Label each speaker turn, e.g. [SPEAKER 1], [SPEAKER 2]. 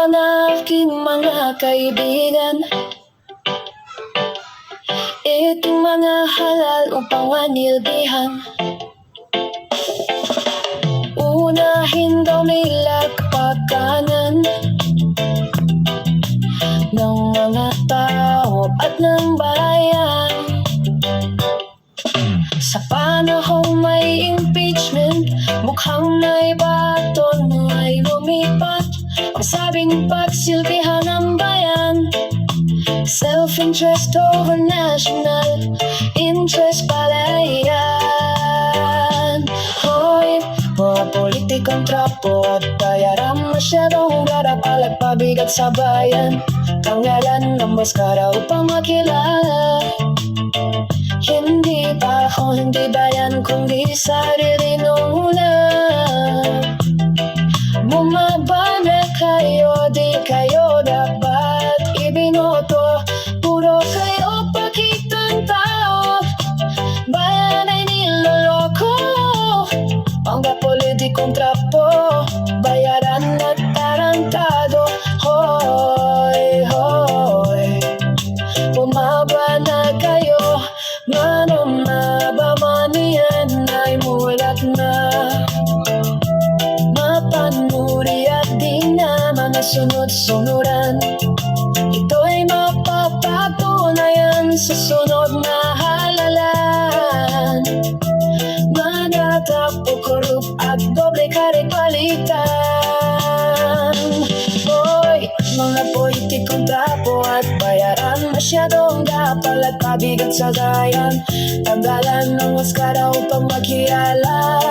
[SPEAKER 1] ang aking mga kaibigan, itong mga halal upang manilbihan. Unahin daw nila kapakanan ng mga tao at ng bayan. Sa panahong may impeachment, mukhang naibaton ay lumipat. Masabing pagsilbihan ng bayan, self-interest over national interest pala yan. Hoy, mga politikong trapo at bayaran, masyadong garap-alag pabigat sa bayan. Tanggalan ng maskara upang makilala, hindi pa ako, hindi bayan, kundi sarili nung una. Bumaba na kayo, di kayo dapat ibinoto. Puro kayo pakitang tao, bayan ay niloloko. Mga politikong trapo, bayaran at tarantado. Hoy, hoy, bumaba na kayo. Manamabamanian ay mulat na, mapanuri at di na mga sunod-sunuran. Ito ay mapapatunayan sa sunod na halalan. Manatapo, korup at doble karipalitan. Hoy, mga politikong trapo at bayaran, masyadong gapal at pabigat sa gayan. Tanggalan ng maskara upang makilala,